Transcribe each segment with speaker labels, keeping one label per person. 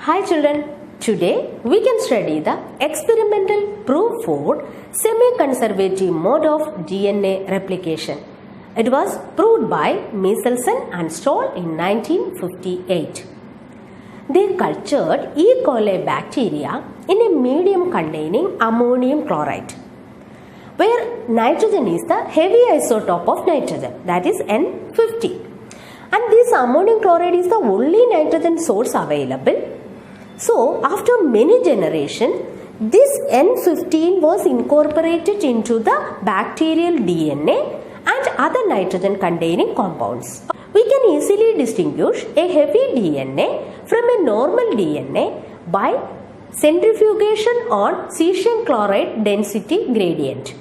Speaker 1: Hi children, today we can study the experimental proof for semi-conservative mode of DNA replication. It was proved by Michelson and Stoll in 1958. They cultured E. coli bacteria in a medium containing ammonium chloride, where nitrogen is the heavy isotope of nitrogen, that is N50. And this ammonium chloride is the only nitrogen source available. So, after many generations, this N15 was incorporated into the bacterial DNA and other nitrogen containing compounds. We can easily distinguish a heavy DNA from a normal DNA by centrifugation on cesium chloride density gradient.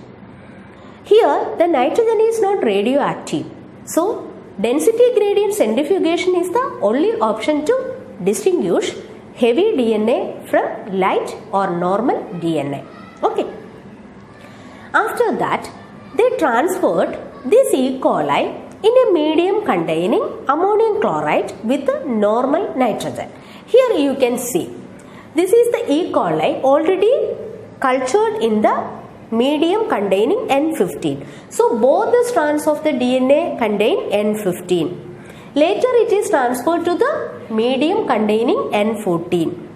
Speaker 1: Here, the nitrogen is not radioactive. So, density gradient centrifugation is the only option to distinguish heavy DNA from light or normal DNA. Okay. After that, they transferred this E. coli in a medium containing ammonium chloride with normal nitrogen. Here you can see, this is the E. coli already cultured in the medium containing N15. So both the strands of the DNA contain N15. Later it is transferred to the medium containing N14.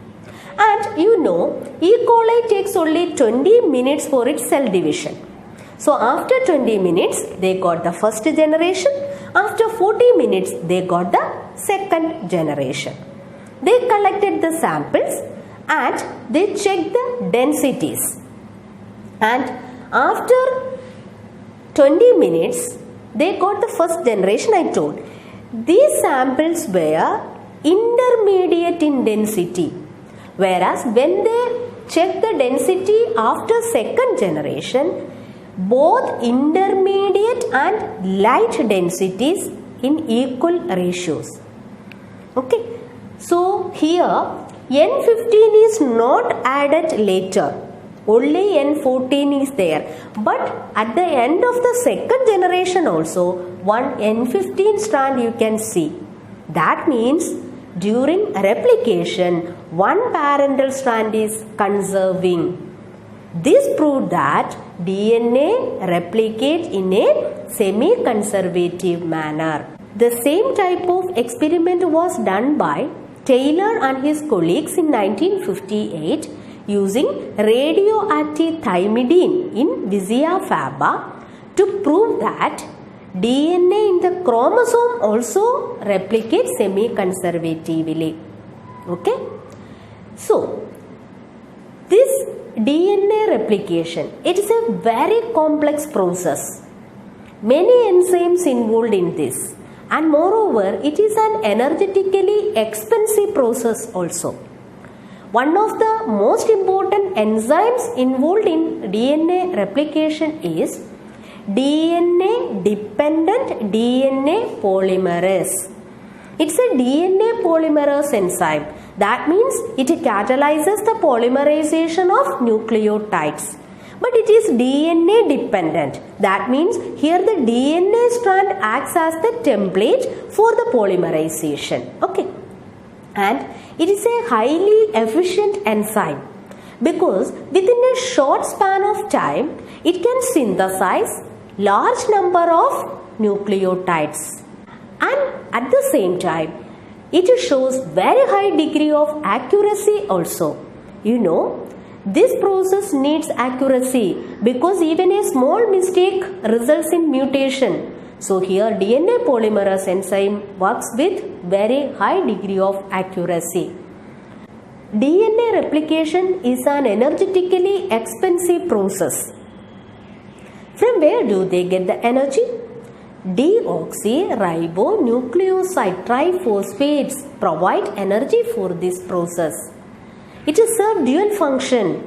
Speaker 1: And you know, E. coli takes only 20 minutes for its cell division. So after 20 minutes, they got the first generation. After 40 minutes, they got the second generation. They collected the samples and they checked the densities. And after 20 minutes, they got the first generation I told. These samples were intermediate in density, whereas when they checked the density after second generation, both intermediate and light densities in equal ratios. Okay, so here N15 is not added later, only N14 is there, but at the end of the second generation also one N15 strand you can see. That means during replication one parental strand is conserving. This proved that DNA replicates in a semi-conservative manner. The same type of experiment was done by Taylor and his colleagues in 1958 using radioactive thymidine in Visia faba to prove that DNA in the chromosome also replicates semi-conservatively. Okay? So, this DNA replication, it is a very complex process. Many enzymes involved in this, and moreover, it is an energetically expensive process also. One of the most important enzymes involved in DNA replication is DNA dependent DNA polymerase. It's a DNA polymerase enzyme. That means it catalyzes the polymerization of nucleotides. But it is DNA dependent. That means here the DNA strand acts as the template for the polymerization. Okay. And it is a highly efficient enzyme because within a short span of time, it can synthesize large number of nucleotides. And at the same time, it shows very high degree of accuracy also. You know, this process needs accuracy because even a small mistake results in mutation. So here DNA polymerase enzyme works with very high degree of accuracy. DNA replication is an energetically expensive process. From where do they get the energy? Deoxyribonucleoside triphosphates provide energy for this process. It serves dual function.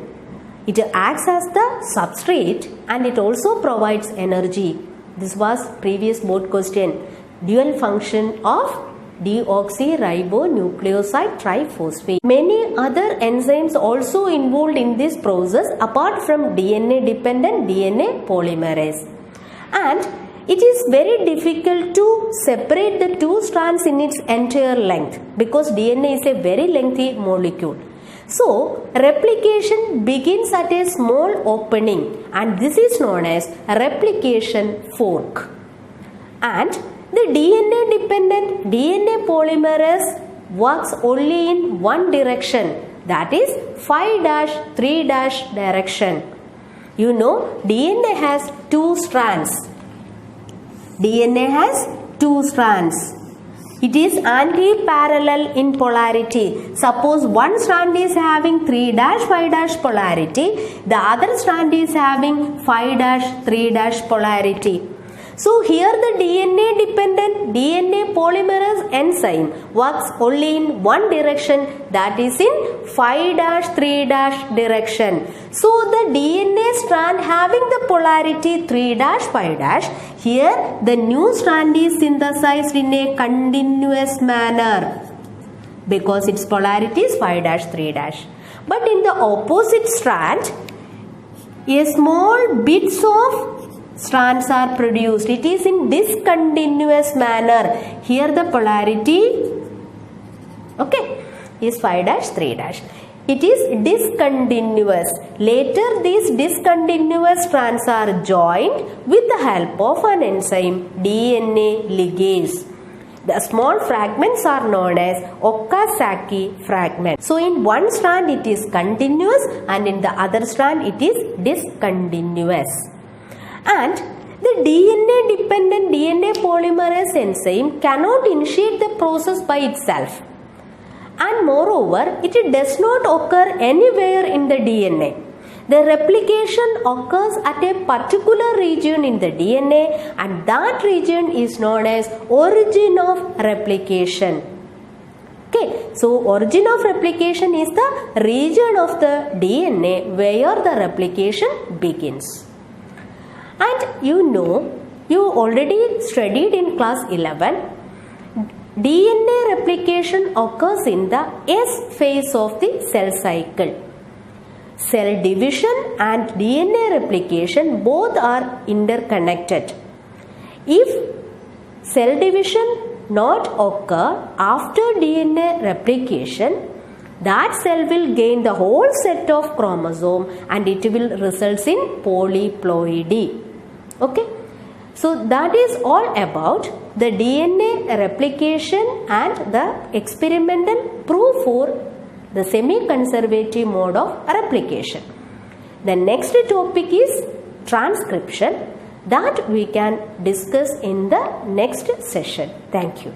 Speaker 1: It acts as the substrate and it also provides energy. This was previous board question. Dual function of deoxyribonucleoside triphosphate. Many other enzymes also involved in this process apart from DNA dependent DNA polymerase. And it is very difficult to separate the two strands in its entire length because DNA is a very lengthy molecule. So, replication begins at a small opening and this is known as replication fork. And the DNA dependent DNA polymerase works only in one direction, that is 5'3' direction. You know, DNA has two strands. DNA has two strands. It is anti-parallel in polarity. Suppose one strand is having 3'5' polarity, the other strand is having 5'3' polarity. So here the DNA dependent DNA polymerase enzyme works only in one direction, that is in 5'3' direction. So the DNA strand having the polarity 3'5', here the new strand is synthesized in a continuous manner because its polarity is 5'3'. But in the opposite strand, a small bits of strands are produced. It is in discontinuous manner. Here the polarity is 5'3'. It is discontinuous. Later these discontinuous strands are joined with the help of an enzyme DNA ligase. The small fragments are known as Okazaki fragments. So in one strand it is continuous and in the other strand it is discontinuous. And the DNA dependent DNA polymerase enzyme cannot initiate the process by itself. And moreover, it does not occur anywhere in the DNA. The replication occurs at a particular region in the DNA and that region is known as origin of replication. Okay, so origin of replication is the region of the DNA where the replication begins. And you know, you already studied in class 11, DNA replication occurs in the S phase of the cell cycle. Cell division and DNA replication both are interconnected. If cell division not occur after DNA replication, that cell will gain the whole set of chromosome and it will result in polyploidy. Okay, so that is all about the DNA replication and the experimental proof for the semi-conservative mode of replication. The next topic is transcription that we can discuss in the next session. Thank you.